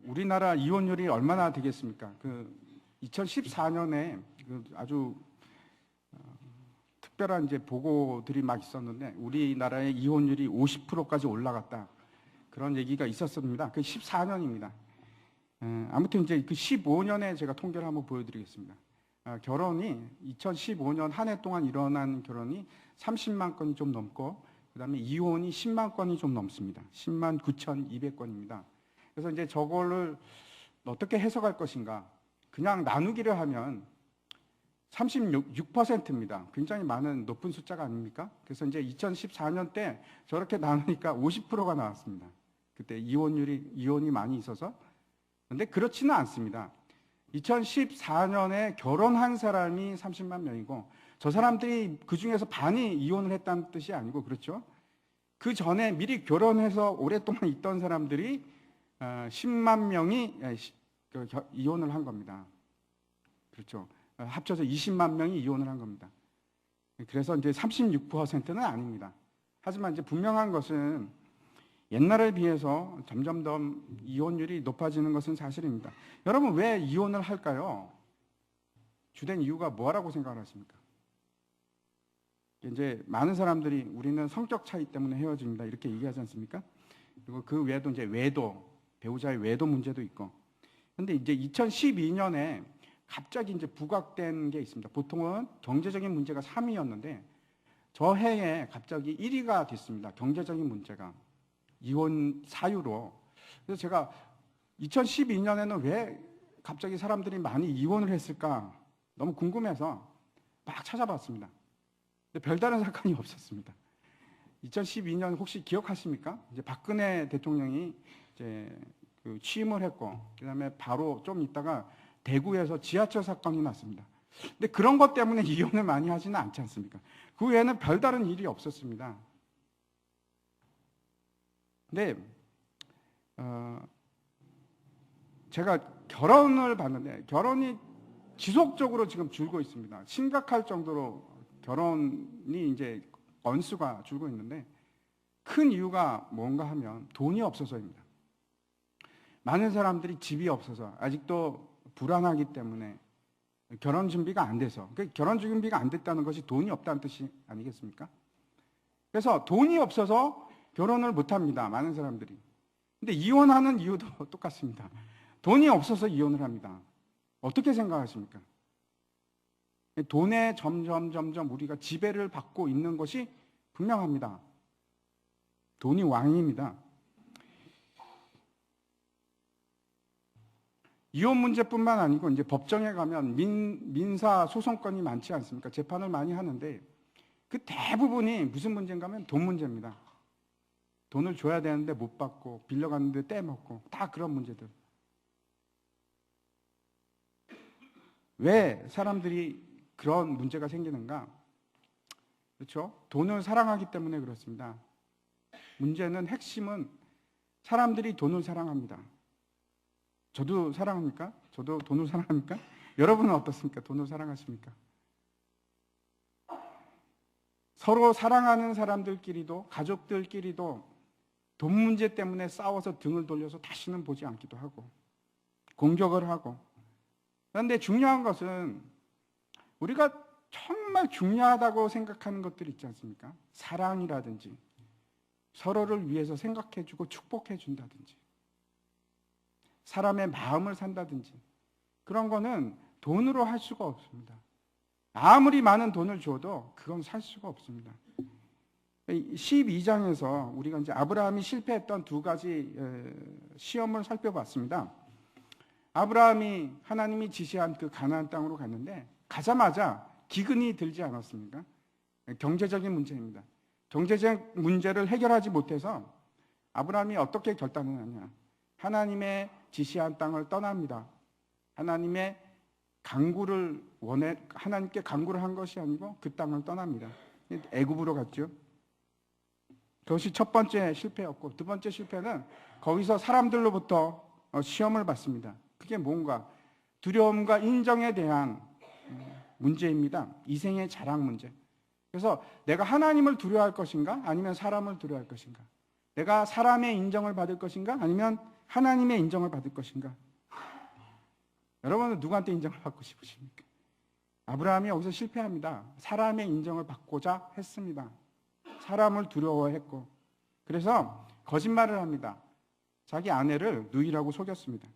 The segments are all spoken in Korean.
우리나라 이혼율이 얼마나 되겠습니까? 2014년에 아주 특별한 이제 보고들이 막 있었는데 우리나라의 이혼율이 50%까지 올라갔다. 그런 얘기가 있었습니다. 그 14년입니다. 아무튼 이제 그 15년에 제가 통계를 한번 보여드리겠습니다. 결혼이 2015년 한 해 동안 일어난 결혼이 30만 건이 좀 넘고 그다음에 이혼이 10만 건이 좀 넘습니다. 10만 9,200건입니다. 그래서 이제 저거를 어떻게 해석할 것인가? 그냥 나누기를 하면 36%입니다. 굉장히 높은 숫자가 아닙니까? 그래서 이제 2014년 때 저렇게 나누니까 50%가 나왔습니다. 그때 이혼이 많이 있어서. 근데 그렇지는 않습니다. 2014년에 결혼한 사람이 30만 명이고 저 사람들이 그 중에서 반이 이혼을 했다는 뜻이 아니고 그렇죠? 그 전에 미리 결혼해서 오랫동안 있던 사람들이 10만 명이 이혼을 한 겁니다. 그렇죠? 합쳐서 20만 명이 이혼을 한 겁니다. 그래서 이제 36%는 아닙니다. 하지만 이제 분명한 것은 옛날에 비해서 점점 더 이혼율이 높아지는 것은 사실입니다. 여러분 왜 이혼을 할까요? 주된 이유가 뭐라고 생각을 하십니까? 이제 많은 사람들이 우리는 성격 차이 때문에 헤어집니다 이렇게 얘기하지 않습니까? 그리고 그 외에도 이제 배우자의 외도 문제도 있고. 근데 이제 2012년에 갑자기 이제 부각된 게 있습니다. 보통은 경제적인 문제가 3위였는데 저 해에 갑자기 1위가 됐습니다. 경제적인 문제가. 이혼 사유로. 그래서 제가 2012년에는 왜 갑자기 사람들이 많이 이혼을 했을까 너무 궁금해서 막 찾아봤습니다. 근데 별다른 사건이 없었습니다. 2012년 혹시 기억하십니까? 이제 박근혜 대통령이 이제 취임을 했고 그다음에 바로 좀 있다가 대구에서 지하철 사건이 났습니다. 근데 그런 것 때문에 이혼을 많이 하지는 않지 않습니까? 그 외에는 별다른 일이 없었습니다. 근데 제가 결혼을 봤는데 결혼이 지속적으로 지금 줄고 있습니다. 심각할 정도로 결혼이 이제 건수가 줄고 있는데 큰 이유가 뭔가 하면 돈이 없어서입니다. 많은 사람들이 집이 없어서 아직도 불안하기 때문에 결혼 준비가 안 돼서 결혼 준비가 안 됐다는 것이 돈이 없다는 뜻이 아니겠습니까? 그래서 돈이 없어서 결혼을 못합니다. 많은 사람들이. 근데 이혼하는 이유도 똑같습니다. 돈이 없어서 이혼을 합니다. 어떻게 생각하십니까? 돈에 점점 우리가 지배를 받고 있는 것이 분명합니다. 돈이 왕입니다. 이혼 문제뿐만 아니고 이제 법정에 가면 민사 소송건이 많지 않습니까? 재판을 많이 하는데 그 대부분이 무슨 문제인가 하면 돈 문제입니다. 돈을 줘야 되는데 못 받고 빌려갔는데 떼먹고 다 그런 문제들. 왜 사람들이 그런 문제가 생기는가? 그렇죠? 돈을 사랑하기 때문에 그렇습니다. 문제는 핵심은 사람들이 돈을 사랑합니다. 저도 사랑합니까? 저도 돈을 사랑합니까? 여러분은 어떻습니까? 돈을 사랑하십니까? 서로 사랑하는 사람들끼리도 가족들끼리도 돈 문제 때문에 싸워서 등을 돌려서 다시는 보지 않기도 하고 공격을 하고. 그런데 중요한 것은 우리가 정말 중요하다고 생각하는 것들 있지 않습니까? 사랑이라든지 서로를 위해서 생각해주고 축복해준다든지 사람의 마음을 산다든지 그런 거는 돈으로 할 수가 없습니다. 아무리 많은 돈을 줘도 그건 살 수가 없습니다. 12장에서 우리가 이제 아브라함이 실패했던 두 가지 시험을 살펴봤습니다. 아브라함이 하나님이 지시한 그 가나안 땅으로 갔는데 가자마자 기근이 들지 않았습니까? 경제적인 문제입니다. 경제적 문제를 해결하지 못해서 아브라함이 어떻게 결단을 하냐? 하나님의 지시한 땅을 떠납니다. 하나님의 강구를 하나님께 강구를 한 것이 아니고 그 땅을 떠납니다. 애굽으로 갔죠. 그것이 첫 번째 실패였고 두 번째 실패는 거기서 사람들로부터 시험을 받습니다. 그게 뭔가? 두려움과 인정에 대한 문제입니다. 이생의 자랑 문제. 그래서 내가 하나님을 두려워할 것인가? 아니면 사람을 두려워할 것인가? 내가 사람의 인정을 받을 것인가? 아니면 하나님의 인정을 받을 것인가? 여러분은 누구한테 인정을 받고 싶으십니까? 아브라함이 여기서 실패합니다. 사람의 인정을 받고자 했습니다. 사람을 두려워했고, 그래서 거짓말을 합니다. 자기 아내를 누이라고 속였습니다.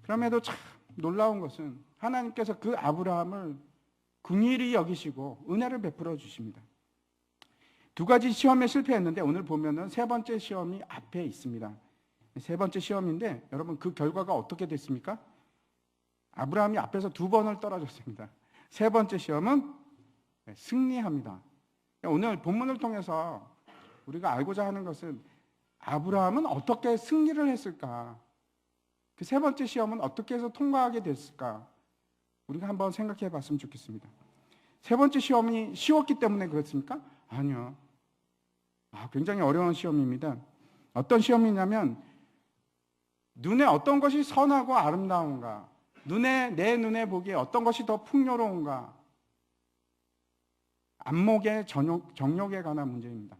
그럼에도 참 놀라운 것은 하나님께서 그 아브라함을 긍휼히 여기시고 은혜를 베풀어 주십니다. 두 가지 시험에 실패했는데 오늘 보면은 세 번째 시험이 앞에 있습니다. 세 번째 시험인데 여러분 그 결과가 어떻게 됐습니까? 아브라함이 앞에서 두 번을 떨어졌습니다. 세 번째 시험은 승리합니다. 오늘 본문을 통해서 우리가 알고자 하는 것은 아브라함은 어떻게 승리를 했을까? 그 세 번째 시험은 어떻게 해서 통과하게 됐을까? 우리가 한번 생각해 봤으면 좋겠습니다. 세 번째 시험이 쉬웠기 때문에 그렇습니까? 아니요. 굉장히 어려운 시험입니다. 어떤 시험이냐면 눈에 어떤 것이 선하고 아름다운가? 내 눈에 보기에 어떤 것이 더 풍요로운가? 안목의 정욕에 관한 문제입니다.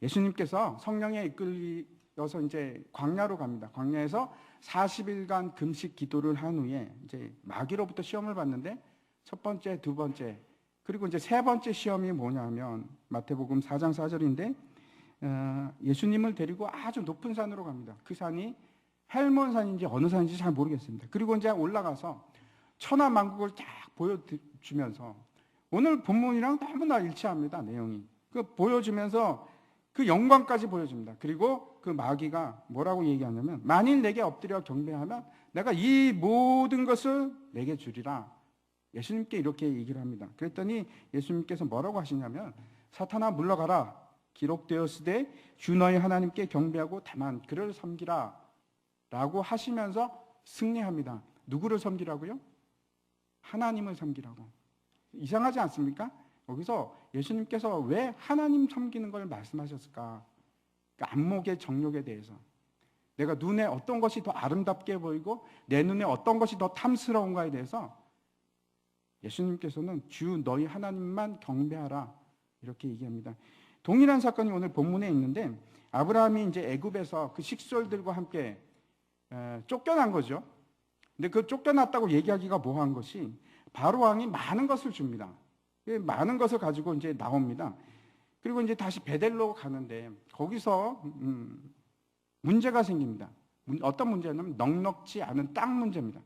예수님께서 성령에 이끌려서 이제 광야로 갑니다. 광야에서 40일간 금식 기도를 한 후에 이제 마귀로부터 시험을 받는데 첫 번째, 두 번째, 그리고 이제 세 번째 시험이 뭐냐면 마태복음 4장 4절인데 예수님을 데리고 아주 높은 산으로 갑니다. 그 산이 헬몬산인지 어느 산인지 잘 모르겠습니다. 그리고 이제 올라가서 천하만국을 쫙 보여주면서 오늘 본문이랑 너무나 일치합니다. 내용이. 그 보여주면서 그 영광까지 보여줍니다. 그리고 그 마귀가 뭐라고 얘기하냐면 만일 내게 엎드려 경배하면 내가 이 모든 것을 내게 주리라. 예수님께 이렇게 얘기를 합니다. 그랬더니 예수님께서 뭐라고 하시냐면 사탄아 물러가라. 기록되었으되 주 너희 하나님께 경배하고 다만 그를 섬기라. 라고 하시면서 승리합니다. 누구를 섬기라고요? 하나님을 섬기라고. 이상하지 않습니까? 여기서 예수님께서 왜 하나님 섬기는 걸 말씀하셨을까? 그러니까 안목의 정욕에 대해서. 내가 눈에 어떤 것이 더 아름답게 보이고 내 눈에 어떤 것이 더 탐스러운가에 대해서 예수님께서는 주 너희 하나님만 경배하라 이렇게 얘기합니다. 동일한 사건이 오늘 본문에 있는데 아브라함이 이제 애굽에서 그 식솔들과 함께 쫓겨난 거죠. 근데 그 쫓겨났다고 얘기하기가 뭐한 것이 바로 왕이 많은 것을 줍니다. 많은 것을 가지고 이제 나옵니다. 그리고 이제 다시 베델로 가는데 거기서 문제가 생깁니다. 어떤 문제냐면 넉넉지 않은 땅 문제입니다.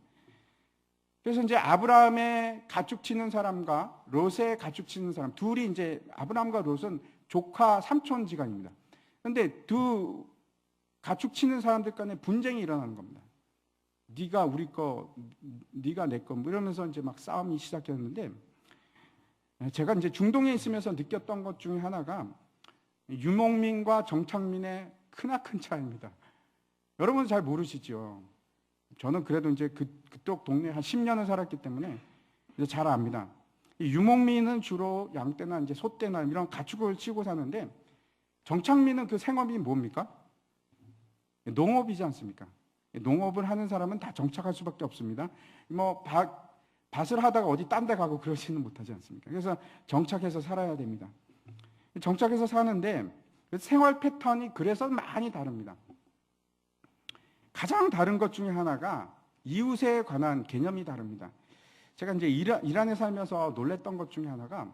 그래서 이제 아브라함의 가축 치는 사람과 롯의 가축 치는 사람 둘이 이제 아브라함과 롯은 조카 삼촌지간입니다. 그런데 두 가축 치는 사람들 간에 분쟁이 일어나는 겁니다. 네가 우리 거, 네가 내 거, 이러면서 이제 막 싸움이 시작했는데 제가 이제 중동에 있으면서 느꼈던 것 중에 하나가 유목민과 정착민의 크나큰 차이입니다. 여러분 잘 모르시죠? 저는 그래도 이제 그쪽 동네에 한 10년을 살았기 때문에 이제 잘 압니다. 유목민은 주로 양떼나 이제 소떼나 이런 가축을 치고 사는데 정착민은 그 생업이 뭡니까? 농업이지 않습니까? 농업을 하는 사람은 다 정착할 수밖에 없습니다. 뭐 밭을 하다가 어디 딴 데 가고 그러지는 못하지 않습니까? 그래서 정착해서 살아야 됩니다. 정착해서 사는데 생활 패턴이 그래서 많이 다릅니다. 가장 다른 것 중에 하나가 이웃에 관한 개념이 다릅니다. 제가 이제 이란에 살면서 놀랬던 것 중에 하나가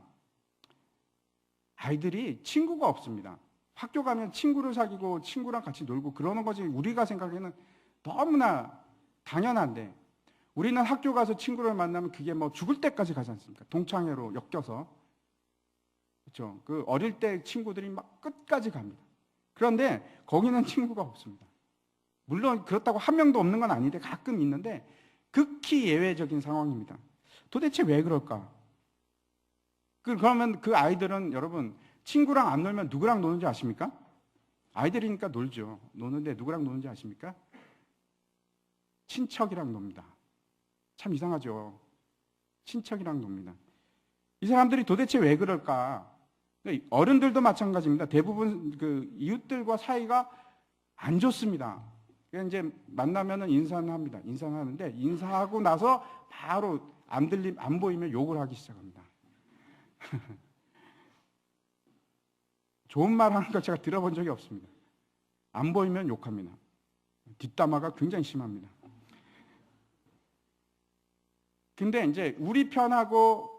아이들이 친구가 없습니다. 학교 가면 친구를 사귀고 친구랑 같이 놀고 그러는 거지 우리가 생각에는 너무나 당연한데 우리는 학교 가서 친구를 만나면 그게 뭐 죽을 때까지 가지 않습니까? 동창회로 엮여서. 그렇죠? 그 어릴 때 친구들이 막 끝까지 갑니다. 그런데 거기는 친구가 없습니다. 물론 그렇다고 한 명도 없는 건 아닌데 가끔 있는데 극히 예외적인 상황입니다. 도대체 왜 그럴까? 그러면 그 아이들은 여러분 친구랑 안 놀면 누구랑 노는지 아십니까? 아이들이니까 놀죠. 노는데 누구랑 노는지 아십니까? 친척이랑 놉니다. 참 이상하죠. 친척이랑 놉니다. 이 사람들이 도대체 왜 그럴까? 어른들도 마찬가지입니다. 대부분 그 이웃들과 사이가 안 좋습니다. 그래서 이제 만나면은 인사는 합니다. 인사는 하는데 인사하고 나서 바로 안 보이면 욕을 하기 시작합니다. 좋은 말 하는 걸 제가 들어본 적이 없습니다. 안 보이면 욕합니다. 뒷담화가 굉장히 심합니다. 근데 이제 우리 편하고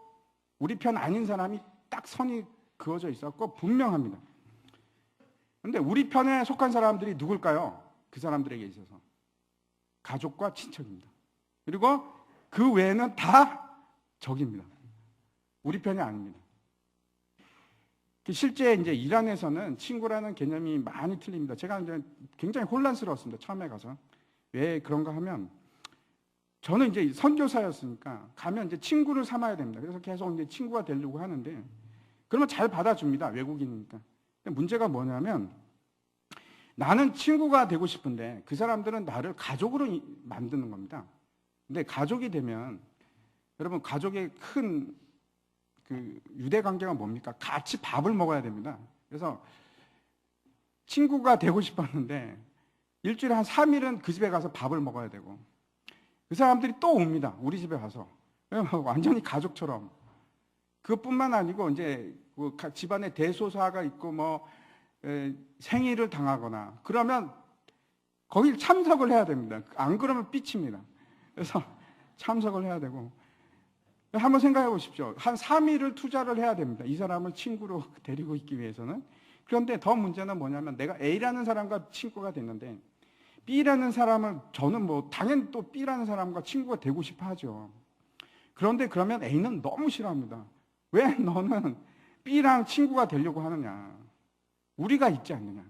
우리 편 아닌 사람이 딱 선이 그어져 있었고 분명합니다. 근데 우리 편에 속한 사람들이 누굴까요? 그 사람들에게 있어서 가족과 친척입니다. 그리고 그 외에는 다 적입니다. 우리 편이 아닙니다. 실제 이제 이란에서는 친구라는 개념이 많이 틀립니다. 제가 이제 굉장히 혼란스러웠습니다. 처음에 가서. 왜 그런가 하면 저는 이제 선교사였으니까 가면 이제 친구를 삼아야 됩니다. 그래서 계속 이제 친구가 되려고 하는데 그러면 잘 받아줍니다. 외국인이니까. 근데 문제가 뭐냐면 나는 친구가 되고 싶은데 그 사람들은 나를 가족으로 만드는 겁니다. 근데 가족이 되면 여러분 가족의 큰 그 유대 관계가 뭡니까? 같이 밥을 먹어야 됩니다. 그래서 친구가 되고 싶었는데 일주일에 한 3일은 그 집에 가서 밥을 먹어야 되고 그 사람들이 또 옵니다. 우리 집에 와서. 완전히 가족처럼. 그것뿐만 아니고 이제 집안에 대소사가 있고 뭐 생일을 당하거나 그러면 거길 참석을 해야 됩니다. 안 그러면 삐칩니다. 그래서 참석을 해야 되고 한번 생각해 보십시오. 한 3일을 투자를 해야 됩니다. 이 사람을 친구로 데리고 있기 위해서는. 그런데 더 문제는 뭐냐면 내가 A라는 사람과 친구가 됐는데 B라는 사람은 저는 뭐 당연히 또 B라는 사람과 친구가 되고 싶어 하죠. 그런데 그러면 A는 너무 싫어합니다. 왜 너는 B랑 친구가 되려고 하느냐. 우리가 있지 않느냐.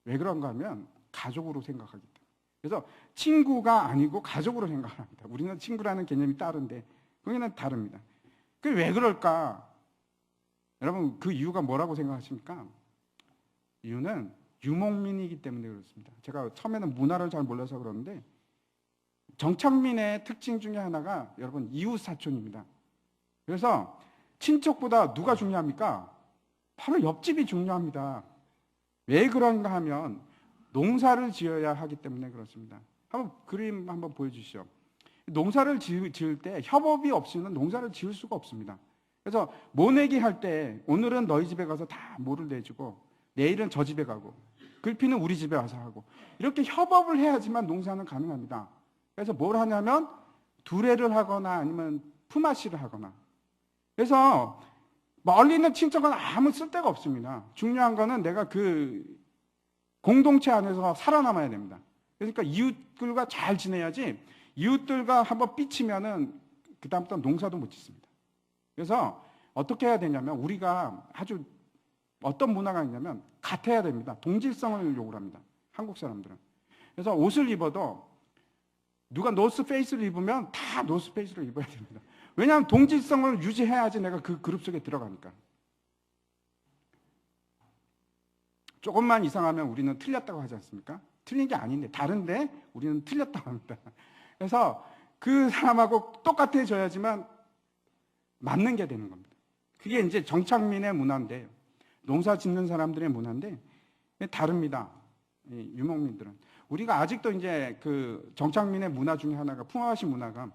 왜 그런가 하면 가족으로 생각하기 때문에. 그래서 친구가 아니고 가족으로 생각합니다. 우리는 친구라는 개념이 다른데 거기는 다릅니다. 그게 왜 그럴까? 여러분 그 이유가 뭐라고 생각하십니까? 이유는 유목민이기 때문에 그렇습니다. 제가 처음에는 문화를 잘 몰라서 그러는데 정착민의 특징 중에 하나가 여러분 이웃사촌입니다. 그래서 친척보다 누가 중요합니까? 바로 옆집이 중요합니다. 왜 그런가 하면 농사를 지어야 하기 때문에 그렇습니다. 한번 그림 한번 보여주시죠. 농사를 지을 때 협업이 없이는 농사를 지을 수가 없습니다. 그래서 모내기 할 때 오늘은 너희 집에 가서 다 모를 내주고 내일은 저 집에 가고 글피는 우리 집에 와서 하고 이렇게 협업을 해야지만 농사는 가능합니다. 그래서 뭘 하냐면 두레를 하거나 아니면 품앗이를 하거나 그래서 멀리 있는 친척은 아무 쓸데가 없습니다. 중요한 거는 내가 그 공동체 안에서 살아남아야 됩니다. 그러니까 이웃들과 잘 지내야지 이웃들과 한번 삐치면은 그다음부터 농사도 못 짓습니다. 그래서 어떻게 해야 되냐면 우리가 아주 어떤 문화가 있냐면 같아야 됩니다. 동질성을 요구를 합니다. 한국 사람들은. 그래서 옷을 입어도 누가 노스페이스를 입으면 다 노스페이스를 입어야 됩니다. 왜냐하면 동질성을 유지해야지 내가 그 그룹 속에 들어가니까. 조금만 이상하면 우리는 틀렸다고 하지 않습니까? 틀린 게 아닌데 다른데 우리는 틀렸다고 합니다. 그래서 그 사람하고 똑같아져야지만 맞는 게 되는 겁니다. 그게 이제 정착민의 문화인데 농사 짓는 사람들의 문화인데 다릅니다. 유목민들은 우리가 아직도 이제 그 정착민의 문화 중에 하나가 품앗이 문화가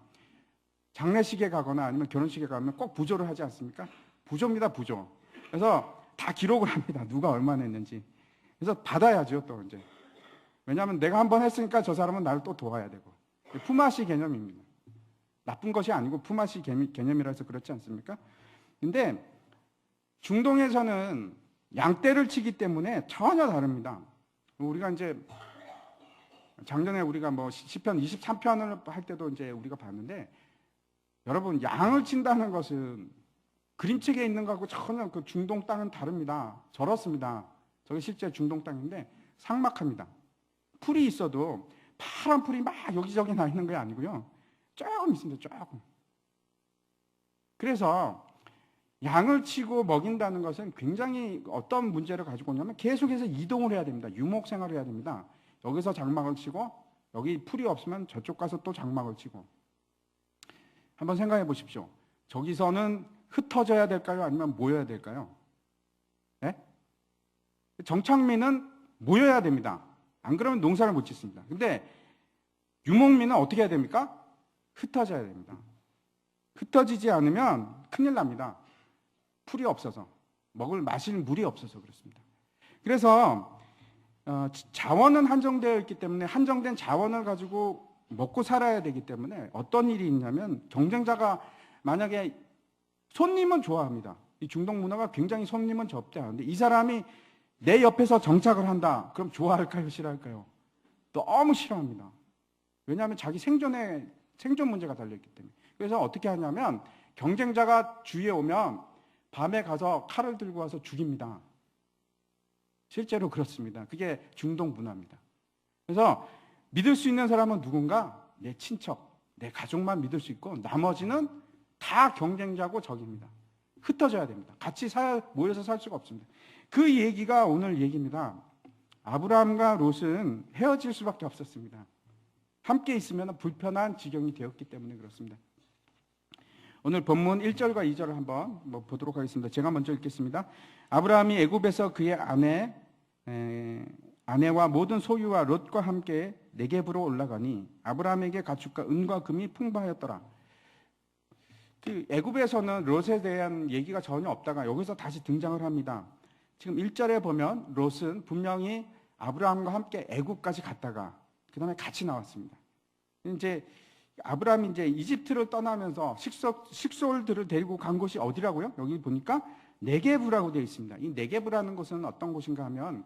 장례식에 가거나 아니면 결혼식에 가면 꼭 부조를 하지 않습니까? 부조입니다, 부조. 그래서 다 기록을 합니다. 누가 얼마나 했는지. 그래서 받아야죠, 또 이제. 왜냐하면 내가 한번 했으니까 저 사람은 나를 또 도와야 되고. 품앗이 개념입니다. 나쁜 것이 아니고 품앗이 개념이라 해서 그렇지 않습니까? 근데 중동에서는 양떼를 치기 때문에 전혀 다릅니다. 우리가 이제 작년에 우리가 뭐 시편 23편을 할 때도 이제 우리가 봤는데 여러분 양을 친다는 것은 그림책에 있는 거하고 전혀 그 중동 땅은 다릅니다. 저렇습니다. 저게 실제 중동 땅인데 삭막합니다. 풀이 있어도 파란 풀이 막 여기저기 나 있는 게 아니고요. 조금 있습니다. 조금. 그래서 양을 치고 먹인다는 것은 굉장히 어떤 문제를 가지고 오냐면 계속해서 이동을 해야 됩니다. 유목 생활을 해야 됩니다. 여기서 장막을 치고 여기 풀이 없으면 저쪽 가서 또 장막을 치고. 한번 생각해 보십시오. 저기서는 흩어져야 될까요? 아니면 모여야 될까요? 네? 정착민은 모여야 됩니다. 안 그러면 농사를 못 짓습니다. 근데 유목민은 어떻게 해야 됩니까? 흩어져야 됩니다. 흩어지지 않으면 큰일 납니다. 풀이 없어서, 마실 물이 없어서 그렇습니다. 그래서 자원은 한정되어 있기 때문에 한정된 자원을 가지고 먹고 살아야 되기 때문에 어떤 일이 있냐면 경쟁자가 만약에 손님은 좋아합니다. 이 중동 문화가 굉장히 손님은 접대하는데 이 사람이 내 옆에서 정착을 한다. 그럼 좋아할까요? 싫어할까요? 너무 싫어합니다. 왜냐하면 자기 생존 문제가 달려있기 때문에. 그래서 어떻게 하냐면 경쟁자가 주위에 오면 밤에 가서 칼을 들고 와서 죽입니다. 실제로 그렇습니다. 그게 중동 문화입니다. 그래서 믿을 수 있는 사람은 누군가? 내 친척, 내 가족만 믿을 수 있고 나머지는 다 경쟁자고 적입니다. 흩어져야 됩니다. 같이 모여서 살 수가 없습니다. 그 얘기가 오늘 얘기입니다. 아브라함과 롯은 헤어질 수밖에 없었습니다. 함께 있으면 불편한 지경이 되었기 때문에 그렇습니다. 오늘 본문 1절과 2절을 한번 보도록 하겠습니다. 제가 먼저 읽겠습니다. 아브라함이 애굽에서 그의 아내와 모든 소유와 롯과 함께 네겝으로 올라가니 아브라함에게 가축과 은과 금이 풍부하였더라. 그 애굽에서는 롯에 대한 얘기가 전혀 없다가 여기서 다시 등장을 합니다. 지금 1절에 보면 롯은 분명히 아브라함과 함께 애굽까지 갔다가 그 다음에 같이 나왔습니다. 이제 아브라함이 이제 이집트를 떠나면서 식솔들을 데리고 간 곳이 어디라고요? 여기 보니까 네겝이라고 되어 있습니다. 이 네겝이라는 곳은 어떤 곳인가 하면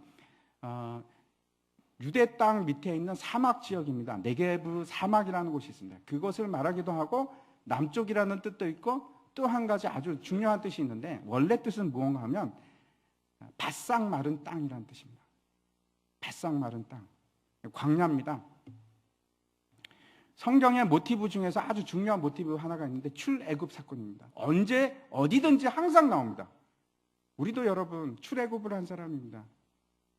유대 땅 밑에 있는 사막 지역입니다. 네겝 사막이라는 곳이 있습니다. 그것을 말하기도 하고 남쪽이라는 뜻도 있고 또 한 가지 아주 중요한 뜻이 있는데 원래 뜻은 무언가 하면 바싹 마른 땅이라는 뜻입니다. 바싹 마른 땅, 광야입니다. 성경의 모티브 중에서 아주 중요한 모티브 하나가 있는데 출애굽 사건입니다. 언제 어디든지 항상 나옵니다. 우리도 여러분 출애굽을 한 사람입니다.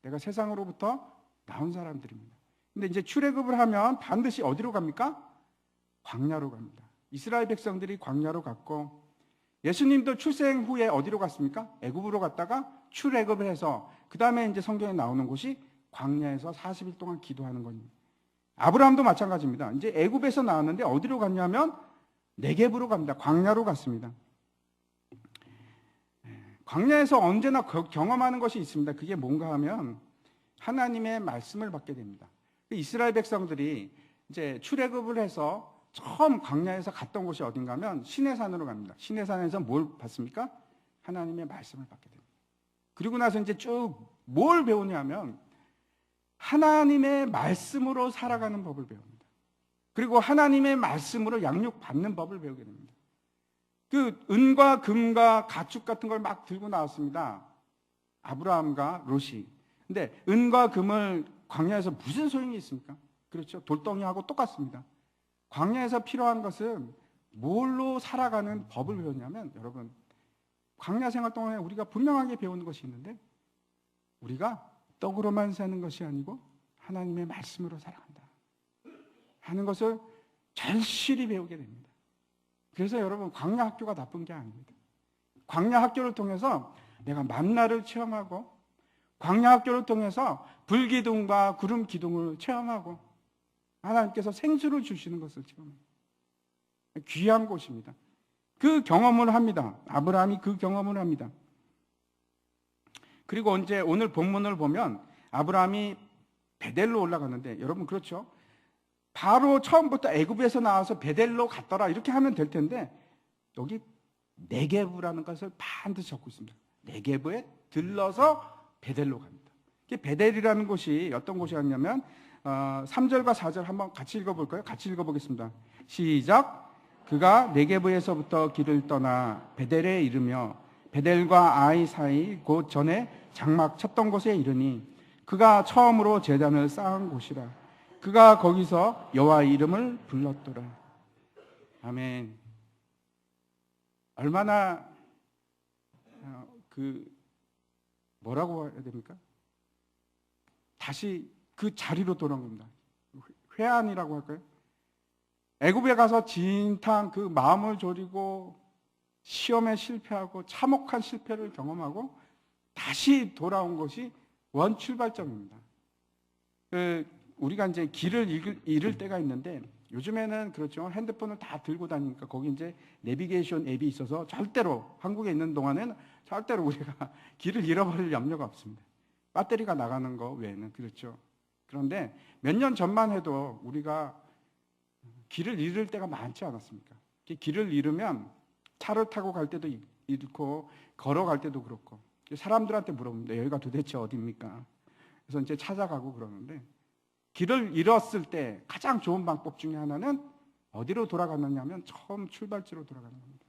내가 세상으로부터 나온 사람들입니다. 근데 이제 출애굽을 하면 반드시 어디로 갑니까? 광야로 갑니다. 이스라엘 백성들이 광야로 갔고 예수님도 출생 후에 어디로 갔습니까? 애굽으로 갔다가 출애굽을 해서 그 다음에 이제 성경에 나오는 곳이 광야에서 40일 동안 기도하는 겁니다. 아브라함도 마찬가지입니다. 이제 애굽에서 나왔는데 어디로 갔냐면 네겝으로 갑니다. 광야로 갔습니다. 광야에서 언제나 경험하는 것이 있습니다. 그게 뭔가 하면 하나님의 말씀을 받게 됩니다. 이스라엘 백성들이 이제 출애굽을 해서 처음 광야에서 갔던 곳이 어딘가 하면 시내산으로 갑니다. 시내산에서 뭘 받습니까? 하나님의 말씀을 받게 됩니다. 그리고 나서 이제 쭉 뭘 배우냐면 하나님의 말씀으로 살아가는 법을 배웁니다. 그리고 하나님의 말씀으로 양육받는 법을 배우게 됩니다. 그 은과 금과 가축 같은 걸 막 들고 나왔습니다. 아브라함과 롯이. 근데 은과 금을 광야에서 무슨 소용이 있습니까? 그렇죠. 돌덩이하고 똑같습니다. 광야에서 필요한 것은 뭘로 살아가는 법을 배우냐면 여러분 광야 생활 동안에 우리가 분명하게 배우는 것이 있는데 우리가 떡으로만 사는 것이 아니고 하나님의 말씀으로 살아간다 하는 것을 절실히 배우게 됩니다. 그래서 여러분 광야 학교가 나쁜 게 아닙니다. 광야 학교를 통해서 내가 만나를 체험하고 광야 학교를 통해서 불기둥과 구름 기둥을 체험하고 하나님께서 생수를 주시는 것을 체험합니다. 귀한 곳입니다. 그 경험을 합니다. 아브라함이 그 경험을 합니다. 그리고 이제 오늘 본문을 보면 아브라함이 베델로 올라갔는데 여러분 그렇죠? 바로 처음부터 애굽에서 나와서 베델로 갔더라 이렇게 하면 될 텐데 여기 네겝이라는 것을 반드시 적고 있습니다. 네겝에 들러서 베델로 갑니다. 베델이라는 곳이 어떤 곳이었냐면 3절과 4절 한번 같이 읽어볼까요? 같이 읽어보겠습니다. 시작. 그가 네겝에서부터 길을 떠나 베델에 이르며 베델과 아이 사이 곧 전에 장막 쳤던 곳에 이르니 그가 처음으로 제단을 쌓은 곳이라. 그가 거기서 여호와의 이름을 불렀더라. 아멘. 얼마나 뭐라고 해야 됩니까? 다시 그 자리로 돌아온 겁니다. 회한이라고 할까요? 애굽에 가서 진탕 그 마음을 졸이고 시험에 실패하고 참혹한 실패를 경험하고 다시 돌아온 것이 원 출발점입니다. 우리가 이제 길을 잃을 때가 있는데 요즘에는 그렇죠. 핸드폰을 다 들고 다니니까 거기 이제 내비게이션 앱이 있어서 절대로 한국에 있는 동안에는 절대로 우리가 길을 잃어버릴 염려가 없습니다. 배터리가 나가는 거 외에는. 그렇죠. 그런데 몇 년 전만 해도 우리가 길을 잃을 때가 많지 않았습니까? 길을 잃으면 차를 타고 갈 때도 잃고 걸어갈 때도 그렇고 사람들한테 물어봅니다. 여기가 도대체 어디입니까? 그래서 이제 찾아가고 그러는데 길을 잃었을 때 가장 좋은 방법 중에 하나는 어디로 돌아가느냐 하면 처음 출발지로 돌아가는 겁니다.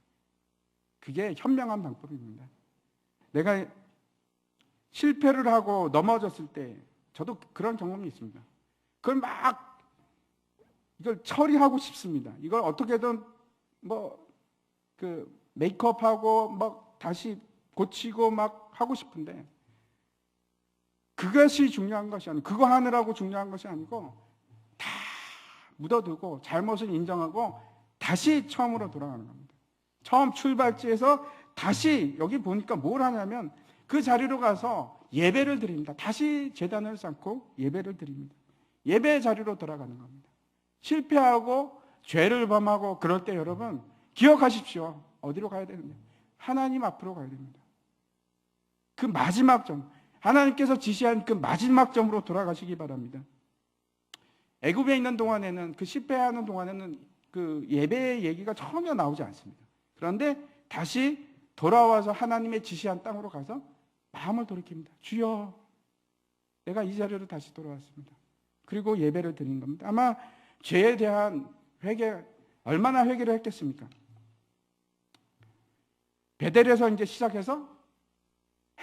그게 현명한 방법입니다. 내가 실패를 하고 넘어졌을 때 저도 그런 경험이 있습니다. 그걸 막 이걸 처리하고 싶습니다. 이걸 어떻게든 메이크업하고 막 다시 고치고 막 하고 싶은데 그것이 중요한 것이 아니고 그거 하느라고 중요한 것이 아니고 다 묻어두고 잘못을 인정하고 다시 처음으로 돌아가는 겁니다. 처음 출발지에서 다시 여기 보니까 뭘 하냐면 그 자리로 가서 예배를 드립니다. 다시 제단을 쌓고 예배를 드립니다. 예배 자리로 돌아가는 겁니다. 실패하고 죄를 범하고 그럴 때 여러분 기억하십시오. 어디로 가야 되느냐? 하나님 앞으로 가야 됩니다. 그 마지막 점, 하나님께서 지시한 그 마지막 점으로 돌아가시기 바랍니다. 애굽에 있는 동안에는 그 실패하는 동안에는 그 예배의 얘기가 전혀 나오지 않습니다. 그런데 다시 돌아와서 하나님의 지시한 땅으로 가서 마음을 돌이킵니다. 주여, 내가 이 자리로 다시 돌아왔습니다. 그리고 예배를 드린 겁니다. 아마 죄에 대한 회개, 얼마나 회개를 했겠습니까? 베델에서 이제 시작해서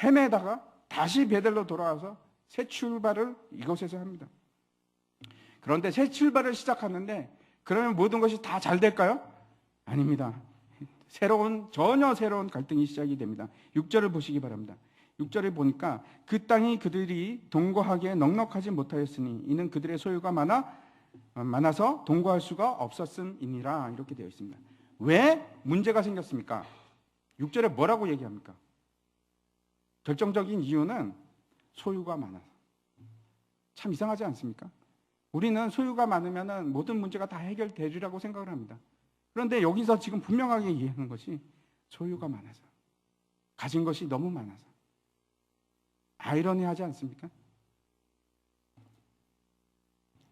헤매다가 다시 베델로 돌아와서 새 출발을 이곳에서 합니다. 그런데 새 출발을 시작하는데 그러면 모든 것이 다 잘 될까요? 아닙니다. 전혀 새로운 갈등이 시작이 됩니다. 6절을 보시기 바랍니다. 6절에 보니까 그 땅이 그들이 동거하기에 넉넉하지 못하였으니 이는 그들의 소유가 많아서 동거할 수가 없었음이니라 이렇게 되어 있습니다. 왜 문제가 생겼습니까? 6절에 뭐라고 얘기합니까? 결정적인 이유는 소유가 많아서. 참 이상하지 않습니까? 우리는 소유가 많으면 모든 문제가 다 해결되리라고 생각을 합니다. 그런데 여기서 지금 분명하게 얘기하는 것이 소유가 많아서, 가진 것이 너무 많아서. 아이러니하지 않습니까?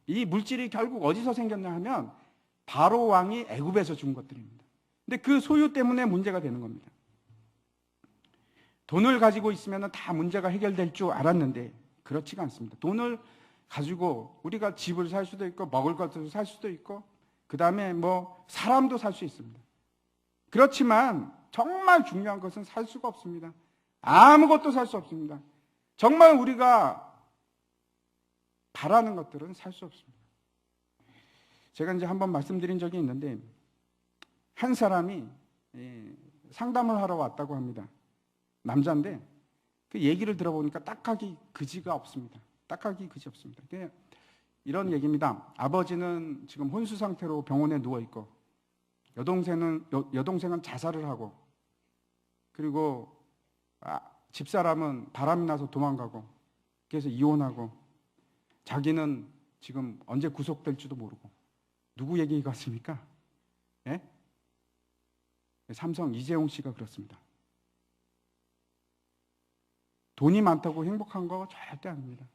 이 물질이 결국 어디서 생겼냐 하면 바로 왕이 애굽에서 준 것들입니다. 근데 그 소유 때문에 문제가 되는 겁니다. 돈을 가지고 있으면 다 문제가 해결될 줄 알았는데 그렇지가 않습니다. 돈을 가지고 우리가 집을 살 수도 있고 먹을 것을 살 수도 있고 그 다음에 사람도 살 수 있습니다. 그렇지만 정말 중요한 것은 살 수가 없습니다. 아무것도 살 수 없습니다. 정말 우리가 바라는 것들은 살 수 없습니다. 제가 이제 한번 말씀드린 적이 있는데 한 사람이 상담을 하러 왔다고 합니다. 남자인데 그 얘기를 들어보니까 딱하기 그지가 없습니다. 딱하기 그지 없습니다. 이런 얘기입니다. 아버지는 지금 혼수 상태로 병원에 누워 있고 여동생은 자살을 하고 그리고 집사람은 바람이 나서 도망가고 그래서 이혼하고 자기는 지금 언제 구속될지도 모르고 누구 얘기 같습니까? 예? 삼성 이재용 씨가 그렇습니다. 돈이 많다고 행복한 거 절대 아닙니다.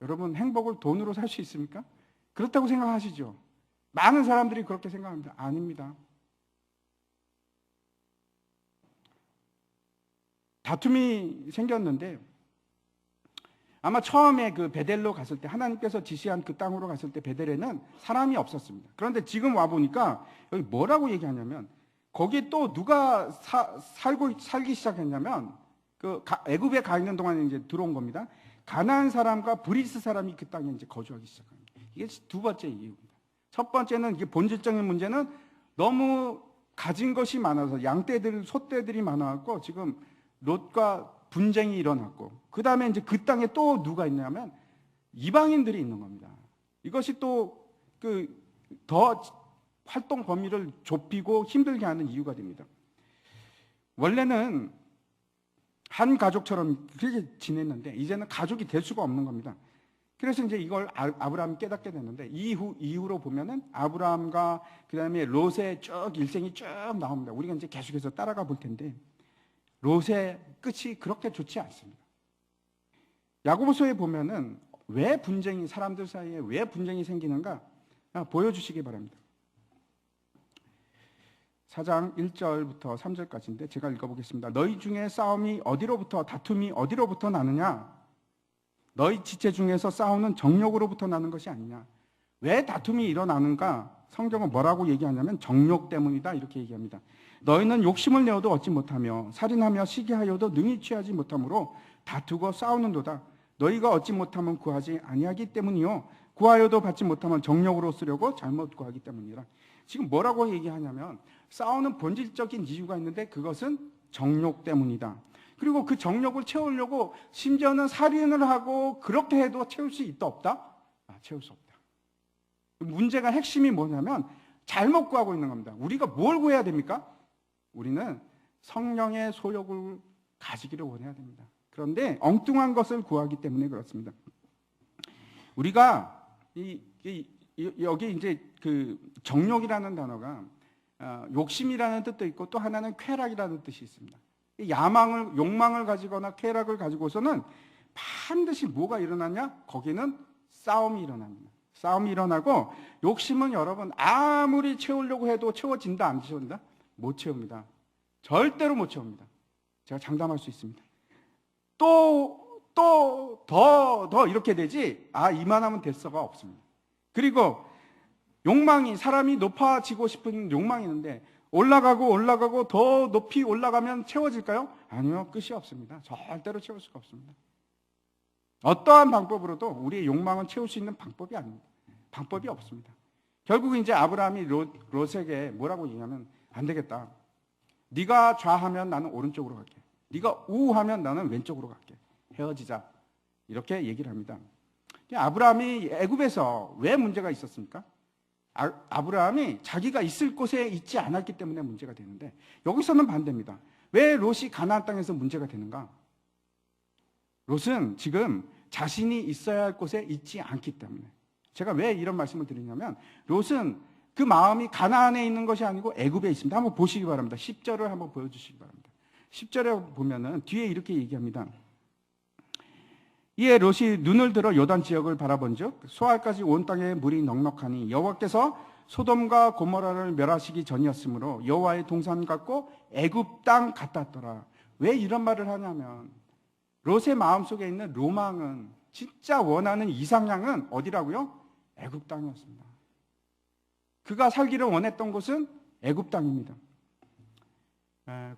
여러분 행복을 돈으로 살 수 있습니까? 그렇다고 생각하시죠? 많은 사람들이 그렇게 생각합니다. 아닙니다. 다툼이 생겼는데 아마 처음에 그 베델로 갔을 때 하나님께서 지시한 그 땅으로 갔을 때 베델에는 사람이 없었습니다. 그런데 지금 와 보니까 여기 뭐라고 얘기하냐면 거기 또 누가 살기 시작했냐면 그 애굽에 가 있는 동안에 이제 들어온 겁니다. 가나안 사람과 브리스 사람이 그 땅에 이제 거주하기 시작합니다. 이게 두 번째 이유입니다. 첫 번째는 이게 본질적인 문제는 너무 가진 것이 많아서 양떼들, 소떼들이 많아갖고 지금 롯과 분쟁이 일어났고 그 다음에 이제 그 땅에 또 누가 있냐면 이방인들이 있는 겁니다. 이것이 또 더 활동 범위를 좁히고 힘들게 하는 이유가 됩니다. 원래는 한 가족처럼 그렇게 지냈는데 이제는 가족이 될 수가 없는 겁니다. 그래서 이제 이걸 아브라함이 깨닫게 됐는데 이후로 보면은 아브라함과 그다음에 롯의 쭉 일생이 쭉 나옵니다. 우리가 이제 계속해서 따라가 볼 텐데 롯의 끝이 그렇게 좋지 않습니다. 야고보서에 보면은 왜 분쟁이 사람들 사이에 왜 분쟁이 생기는가 보여주시기 바랍니다. 4장 1절부터 3절까지인데 제가 읽어보겠습니다. 너희 중에 다툼이 어디로부터 나느냐? 너희 지체 중에서 싸우는 정욕으로부터 나는 것이 아니냐? 왜 다툼이 일어나는가? 성경은 뭐라고 얘기하냐면 정욕 때문이다 이렇게 얘기합니다. 너희는 욕심을 내어도 얻지 못하며 살인하며 시기하여도 능히 취하지 못하므로 다투고 싸우는도다. 너희가 얻지 못하면 구하지 아니하기 때문이요 구하여도 받지 못하면 정욕으로 쓰려고 잘못 구하기 때문이라. 지금 뭐라고 얘기하냐면 싸우는 본질적인 이유가 있는데 그것은 정욕 때문이다. 그리고 그 정욕을 채우려고 심지어는 살인을 하고 그렇게 해도 채울 수 있다 없다? 채울 수 없다. 문제가 핵심이 뭐냐면 잘못 구하고 있는 겁니다. 우리가 뭘 구해야 됩니까? 우리는 성령의 소욕을 가지기를 원해야 됩니다. 그런데 엉뚱한 것을 구하기 때문에 그렇습니다. 우리가 여기 이제 그 정욕이라는 단어가 욕심이라는 뜻도 있고 또 하나는 쾌락이라는 뜻이 있습니다. 욕망을 가지거나 쾌락을 가지고서는 반드시 뭐가 일어나냐? 거기는 싸움이 일어납니다. 싸움이 일어나고 욕심은 여러분 아무리 채우려고 해도 채워진다 안 채운다? 못 채웁니다. 절대로 못 채웁니다. 제가 장담할 수 있습니다. 더 이렇게 되지 이만하면 됐어가 없습니다. 그리고 욕망이 사람이 높아지고 싶은 욕망이 있는데 올라가고 더 높이 올라가면 채워질까요? 아니요. 끝이 없습니다. 절대로 채울 수가 없습니다. 어떠한 방법으로도 우리의 욕망은 채울 수 있는 방법이 아닙니다. 방법이 없습니다. 결국 이제 아브라함이 롯에게 뭐라고 얘기하면 안 되겠다. 네가 좌하면 나는 오른쪽으로 갈게. 네가 우하면 나는 왼쪽으로 갈게. 헤어지자. 이렇게 얘기를 합니다. 아브라함이 애굽에서 왜 문제가 있었습니까? 아브라함이 자기가 있을 곳에 있지 않았기 때문에 문제가 되는데 여기서는 반대입니다. 왜 롯이 가나안 땅에서 문제가 되는가? 롯은 지금 자신이 있어야 할 곳에 있지 않기 때문에. 제가 왜 이런 말씀을 드리냐면 롯은 그 마음이 가나안에 있는 것이 아니고 애굽에 있습니다. 한번 보시기 바랍니다. 10절을 한번 보여주시기 바랍니다. 10절에 보면은 뒤에 이렇게 얘기합니다. 이에 롯이 눈을 들어 요단 지역을 바라본즉 소알까지 온 땅에 물이 넉넉하니 여호와께서 소돔과 고모라를 멸하시기 전이었으므로 여호와의 동산 같고 애굽 땅 같았더라. 왜 이런 말을 하냐면 롯의 마음속에 있는 로망은 진짜 원하는 이상향은 어디라고요? 애굽 땅이었습니다. 그가 살기를 원했던 곳은 애굽 땅입니다.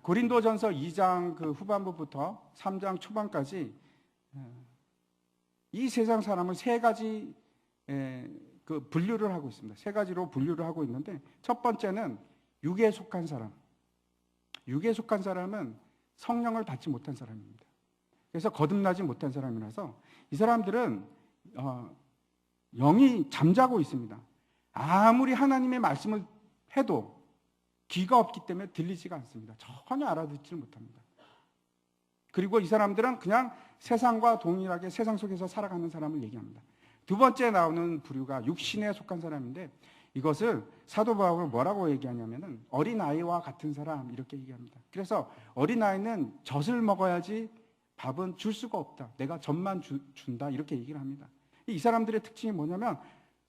고린도전서 2장 그 후반부부터 3장 초반까지 이 세상 사람을 세 가지 그 분류를 하고 있습니다. 세 가지로 분류를 하고 있는데 첫 번째는 육에 속한 사람. 육에 속한 사람은 성령을 받지 못한 사람입니다. 그래서 거듭나지 못한 사람이라서 이 사람들은 영이 잠자고 있습니다. 아무리 하나님의 말씀을 해도 귀가 없기 때문에 들리지가 않습니다. 전혀 알아듣지를 못합니다. 그리고 이 사람들은 그냥 세상과 동일하게 세상 속에서 살아가는 사람을 얘기합니다. 두 번째 나오는 부류가 육신에 속한 사람인데 이것을 사도 바울은 뭐라고 얘기하냐면은 어린아이와 같은 사람 이렇게 얘기합니다. 그래서 어린아이는 젖을 먹어야지 밥은 줄 수가 없다. 내가 젖만 준다 이렇게 얘기를 합니다. 이 사람들의 특징이 뭐냐면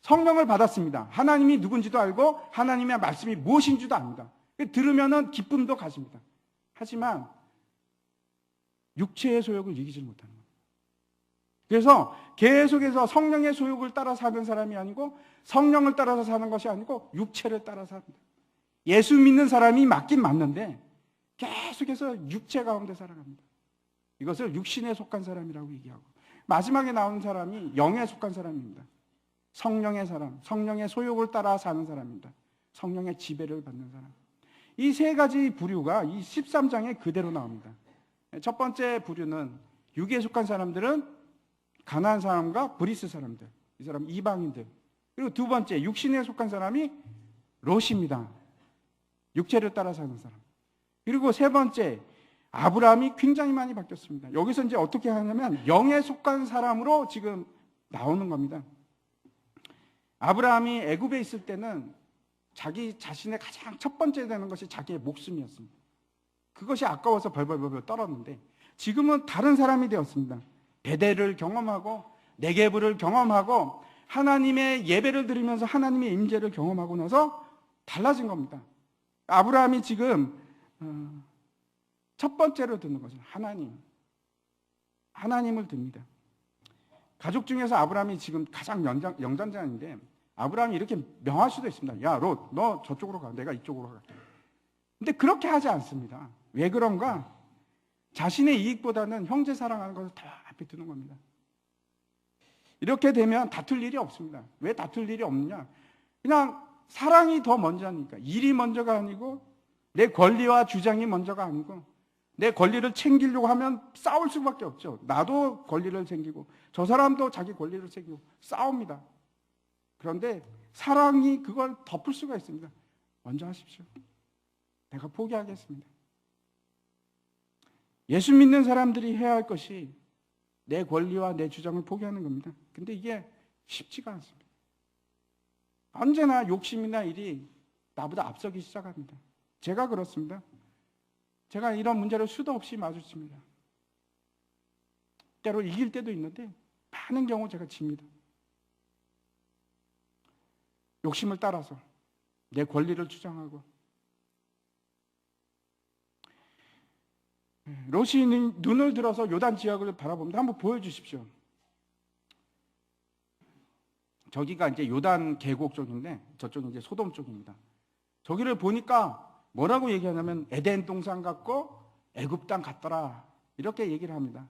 성령을 받았습니다. 하나님이 누군지도 알고 하나님의 말씀이 무엇인지도 압니다. 들으면은 기쁨도 가집니다. 하지만 육체의 소욕을 이기지 못하는 겁니다. 그래서 계속해서 성령의 소욕을 따라 사는 사람이 아니고 성령을 따라서 사는 것이 아니고 육체를 따라 삽니다. 예수 믿는 사람이 맞긴 맞는데 계속해서 육체 가운데 살아갑니다. 이것을 육신에 속한 사람이라고 얘기하고 마지막에 나오는 사람이 영에 속한 사람입니다. 성령의 사람, 성령의 소욕을 따라 사는 사람입니다. 성령의 지배를 받는 사람. 이 세 가지 부류가 이 13장에 그대로 나옵니다. 첫 번째 부류는 육에 속한 사람들은 가나안 사람과 브리스 사람들, 이 사람 이방인들. 그리고 두 번째 육신에 속한 사람이 롯입니다. 육체를 따라 사는 사람. 그리고 세 번째 아브라함이 굉장히 많이 바뀌었습니다. 여기서 이제 어떻게 하냐면 영에 속한 사람으로 지금 나오는 겁니다. 아브라함이 애굽에 있을 때는 자기 자신의 가장 첫 번째 되는 것이 자기의 목숨이었습니다. 그것이 아까워서 벌벌벌 떨었는데 지금은 다른 사람이 되었습니다. 베델을 경험하고 네게브를 경험하고 하나님의 예배를 드리면서 하나님의 임재를 경험하고 나서 달라진 겁니다. 아브라함이 지금 첫 번째로 듣는 것은 하나님을 듭니다. 가족 중에서 아브라함이 지금 가장 영장자인데 아브라함이 이렇게 명할 수도 있습니다. 야, 롯, 너 저쪽으로 가. 내가 이쪽으로 가. 근데 그렇게 하지 않습니다. 왜 그런가? 자신의 이익보다는 형제 사랑하는 것을 다 앞에 두는 겁니다. 이렇게 되면 다툴 일이 없습니다. 왜 다툴 일이 없느냐? 그냥 사랑이 더 먼저니까. 일이 먼저가 아니고 내 권리와 주장이 먼저가 아니고 내 권리를 챙기려고 하면 싸울 수밖에 없죠. 나도 권리를 챙기고 저 사람도 자기 권리를 챙기고 싸웁니다. 그런데 사랑이 그걸 덮을 수가 있습니다. 먼저 하십시오. 내가 포기하겠습니다. 예수 믿는 사람들이 해야 할 것이 내 권리와 내 주장을 포기하는 겁니다. 근데 이게 쉽지가 않습니다. 언제나 욕심이나 일이 나보다 앞서기 시작합니다. 제가 그렇습니다. 제가 이런 문제를 수도 없이 마주칩니다. 때로 이길 때도 있는데 많은 경우 제가 집니다. 욕심을 따라서 내 권리를 주장하고 롯이 눈을 들어서 요단 지역을 바라봅니다. 한번 보여주십시오. 저기가 이제 요단 계곡 쪽인데 저쪽이 이제 소돔 쪽입니다. 저기를 보니까 뭐라고 얘기하냐면 에덴 동산 같고 애굽 땅 같더라 이렇게 얘기를 합니다.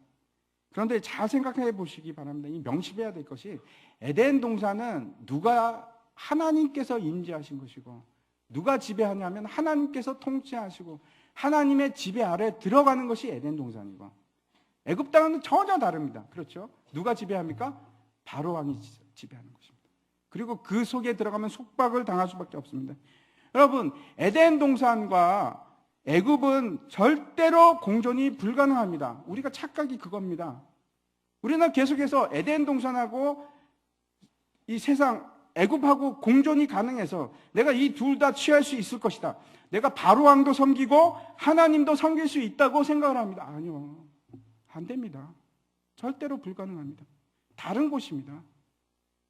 그런데 잘 생각해 보시기 바랍니다. 이 명심해야 될 것이 에덴 동산은 하나님께서 임재하신 것이고 누가 지배하냐면 하나님께서 통치하시고 하나님의 지배 아래 들어가는 것이 에덴 동산이고 애굽 땅은 전혀 다릅니다. 그렇죠? 누가 지배합니까? 바로 왕이 지배하는 것입니다. 그리고 그 속에 들어가면 속박을 당할 수밖에 없습니다. 여러분, 에덴 동산과 애굽은 절대로 공존이 불가능합니다. 우리가 착각이 그겁니다. 우리는 계속해서 에덴 동산하고 이 세상 애굽하고 공존이 가능해서 내가 이 둘 다 취할 수 있을 것이다. 내가 바로 왕도 섬기고 하나님도 섬길 수 있다고 생각을 합니다. 아니요. 안 됩니다. 절대로 불가능합니다. 다른 곳입니다.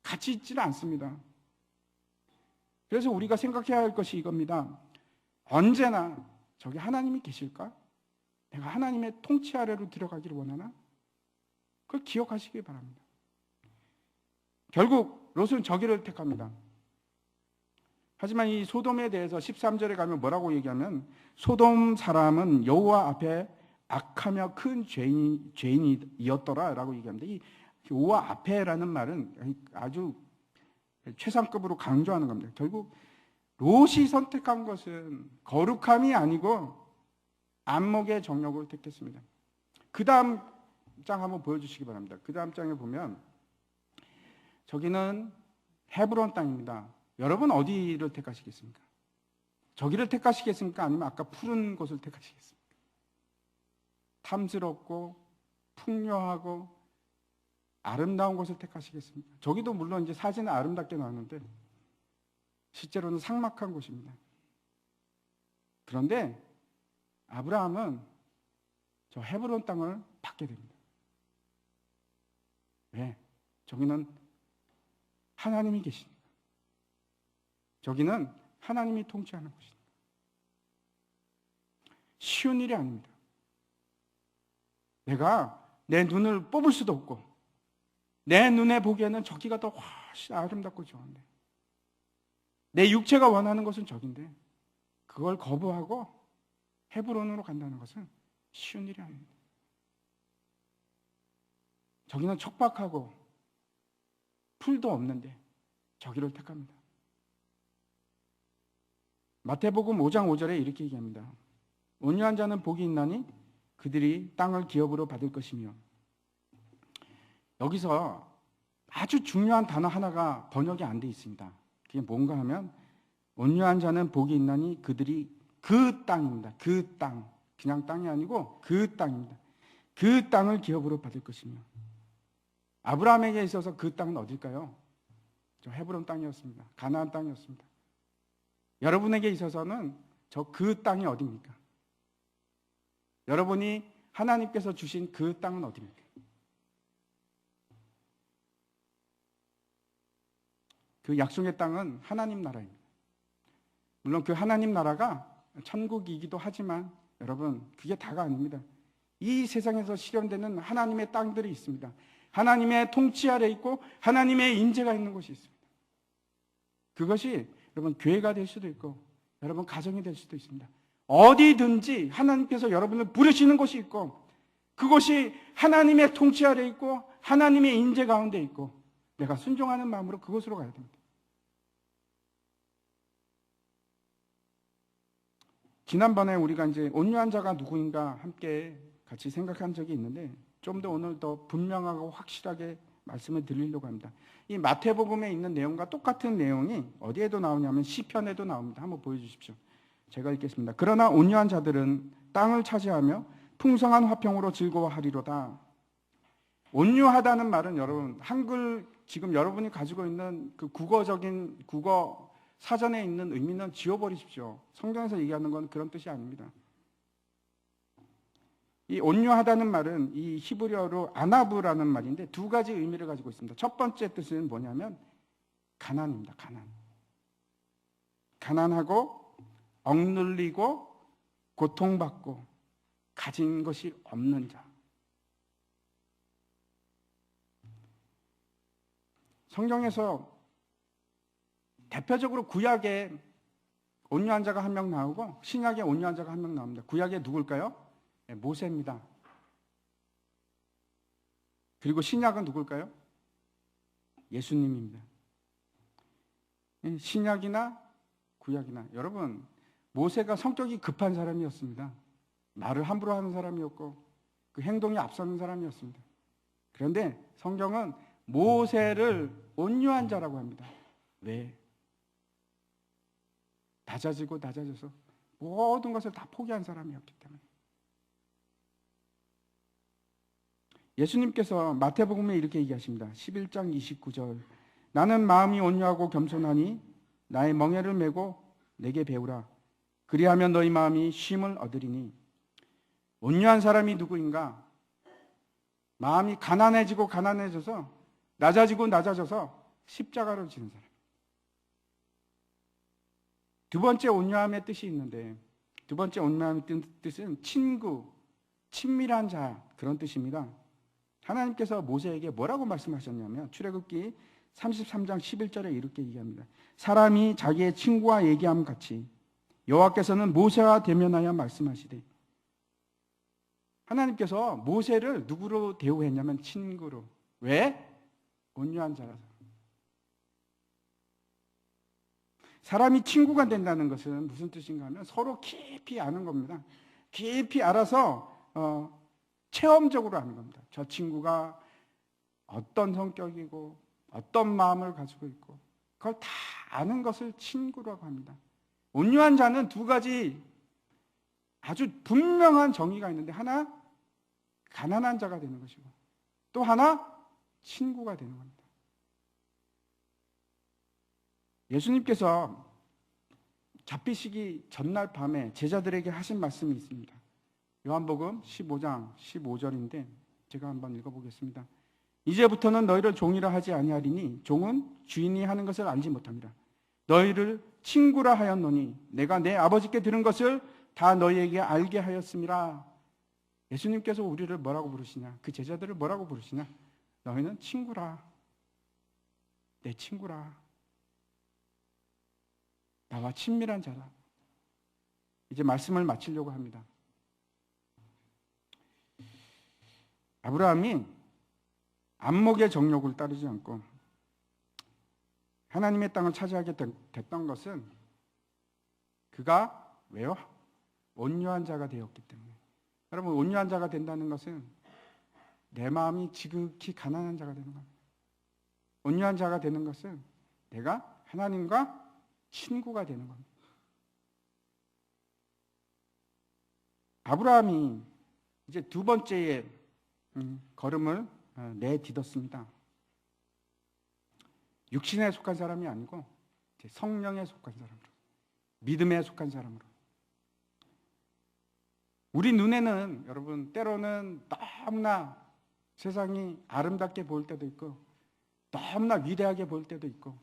같이 있지는 않습니다. 그래서 우리가 생각해야 할 것이 이겁니다. 언제나 저기 하나님이 계실까? 내가 하나님의 통치 아래로 들어가기를 원하나? 그걸 기억하시기 바랍니다. 결국 롯은 저기를 택합니다. 하지만 이 소돔에 대해서 13절에 가면 뭐라고 얘기하면 소돔 사람은 여호와 앞에 악하며 큰 죄인이었더라 라고 얘기합니다. 이 여호와 앞에라는 말은 아주 최상급으로 강조하는 겁니다. 결국 롯이 선택한 것은 거룩함이 아니고 안목의 정욕을 택했습니다. 그 다음 장 한번 보여주시기 바랍니다. 그 다음 장에 보면 저기는 헤브론 땅입니다. 여러분 어디를 택하시겠습니까? 저기를 택하시겠습니까? 아니면 아까 푸른 곳을 택하시겠습니까? 탐스럽고 풍요하고 아름다운 곳을 택하시겠습니까? 저기도 물론 이제 사진은 아름답게 나왔는데 실제로는 삭막한 곳입니다. 그런데 아브라함은 저 헤브론 땅을 받게 됩니다. 왜? 저기는 하나님이 계시니까. 저기는 하나님이 통치하는 곳이니까. 쉬운 일이 아닙니다. 내가 내 눈을 뽑을 수도 없고 내 눈에 보기에는 저기가 더 훨씬 아름답고 좋은데 내 육체가 원하는 것은 저긴데 그걸 거부하고 헤브론으로 간다는 것은 쉬운 일이 아닙니다. 저기는 척박하고 풀도 없는데 저기를 택합니다. 마태복음 5장 5절에 이렇게 얘기합니다. 온유한 자는 복이 있나니 그들이 땅을 기업으로 받을 것이며. 여기서 아주 중요한 단어 하나가 번역이 안 돼 있습니다. 그게 뭔가 하면 온유한 자는 복이 있나니 그들이 그 땅입니다. 그 땅. 그냥 땅이 아니고 그 땅입니다. 그 땅을 기업으로 받을 것이며. 아브라함에게 있어서 그 땅은 어딜까요? 저 헤브론 땅이었습니다. 가나안 땅이었습니다. 여러분에게 있어서는 저 그 땅이 어디입니까? 여러분이 하나님께서 주신 그 땅은 어디입니까? 그 약속의 땅은 하나님 나라입니다. 물론 그 하나님 나라가 천국이기도 하지만 여러분, 그게 다가 아닙니다. 이 세상에서 실현되는 하나님의 땅들이 있습니다. 하나님의 통치 아래 있고 하나님의 인재가 있는 곳이 있습니다. 그것이 여러분 교회가 될 수도 있고 여러분 가정이 될 수도 있습니다. 어디든지 하나님께서 여러분을 부르시는 곳이 있고 그곳이 하나님의 통치 아래 있고 하나님의 인재 가운데 있고 내가 순종하는 마음으로 그곳으로 가야 됩니다. 지난번에 우리가 이제 온유한 자가 누구인가 함께 같이 생각한 적이 있는데 좀 더 오늘 더 분명하고 확실하게 말씀을 드리려고 합니다. 이 마태복음에 있는 내용과 똑같은 내용이 어디에도 나오냐면 시편에도 나옵니다. 한번 보여주십시오. 제가 읽겠습니다. 그러나 온유한 자들은 땅을 차지하며 풍성한 화평으로 즐거워하리로다. 온유하다는 말은 여러분 한글 지금 여러분이 가지고 있는 그 국어적인 국어 사전에 있는 의미는 지워버리십시오. 성경에서 얘기하는 건 그런 뜻이 아닙니다. 이 온유하다는 말은 이 히브리어로 아나브라는 말인데 두 가지 의미를 가지고 있습니다. 첫 번째 뜻은 뭐냐면 가난입니다. 가난. 가난하고 억눌리고 고통받고 가진 것이 없는 자. 성경에서 대표적으로 구약에 온유한 자가 한 명 나오고 신약에 온유한 자가 한 명 나옵니다. 구약에 누굴까요? 모세입니다. 그리고 신약은 누굴까요? 예수님입니다. 신약이나 구약이나 여러분 모세가 성격이 급한 사람이었습니다. 말을 함부로 하는 사람이었고 그 행동이 앞서는 사람이었습니다. 그런데 성경은 모세를 온유한 자라고 합니다. 왜? 낮아지고 낮아져서 모든 것을 다 포기한 사람이었기 때문에. 예수님께서 마태복음에 이렇게 얘기하십니다. 11장 29절 나는 마음이 온유하고 겸손하니 나의 멍에를 메고 내게 배우라. 그리하면 너희 마음이 쉼을 얻으리니. 온유한 사람이 누구인가? 마음이 가난해지고 가난해져서 낮아지고 낮아져서 십자가를 지는 사람. 두 번째 온유함의 뜻이 있는데 두 번째 온유함의 뜻은 친구, 친밀한 자 그런 뜻입니다. 하나님께서 모세에게 뭐라고 말씀하셨냐면 출애굽기 33장 11절에 이렇게 얘기합니다. 사람이 자기의 친구와 얘기함 같이 여호와께서는 모세와 대면하여 말씀하시되. 하나님께서 모세를 누구로 대우했냐면 친구로. 왜? 온유한 자라서. 사람이 친구가 된다는 것은 무슨 뜻인가 하면 서로 깊이 아는 겁니다. 깊이 알아서 체험적으로 아는 겁니다. 저 친구가 어떤 성격이고 어떤 마음을 가지고 있고 그걸 다 아는 것을 친구라고 합니다. 온유한 자는 두 가지 아주 분명한 정의가 있는데 하나 가난한 자가 되는 것이고 또 하나 친구가 되는 겁니다. 예수님께서 잡히시기 전날 밤에 제자들에게 하신 말씀이 있습니다. 요한복음 15장 15절인데 제가 한번 읽어보겠습니다. 이제부터는 너희를 종이라 하지 아니하리니 종은 주인이 하는 것을 알지 못합니다. 너희를 친구라 하였노니 내가 내 아버지께 들은 것을 다 너희에게 알게 하였음이라. 예수님께서 우리를 뭐라고 부르시냐? 그 제자들을 뭐라고 부르시냐? 너희는 친구라. 내 친구라. 나와 친밀한 자라. 이제 말씀을 마치려고 합니다. 아브라함이 안목의 정욕을 따르지 않고 하나님의 땅을 차지하게 됐던 것은 그가 왜요? 온유한 자가 되었기 때문에. 여러분 온유한 자가 된다는 것은 내 마음이 지극히 가난한 자가 되는 겁니다. 온유한 자가 되는 것은 내가 하나님과 친구가 되는 겁니다. 아브라함이 이제 두 번째의 걸음을 내딛었습니다. 육신에 속한 사람이 아니고 성령에 속한 사람으로, 믿음에 속한 사람으로. 우리 눈에는 여러분 때로는 너무나 세상이 아름답게 보일 때도 있고 너무나 위대하게 보일 때도 있고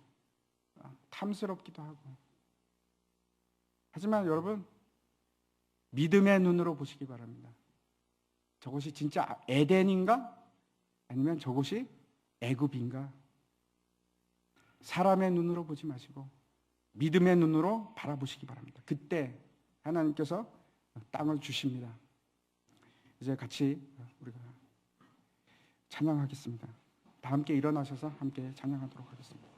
탐스럽기도 하고. 하지만 여러분, 믿음의 눈으로 보시기 바랍니다. 저것이 진짜 에덴인가? 아니면 저것이 애굽인가? 사람의 눈으로 보지 마시고 믿음의 눈으로 바라보시기 바랍니다. 그때 하나님께서 땅을 주십니다. 이제 같이 우리가 찬양하겠습니다. 다 함께 일어나셔서 함께 찬양하도록 하겠습니다.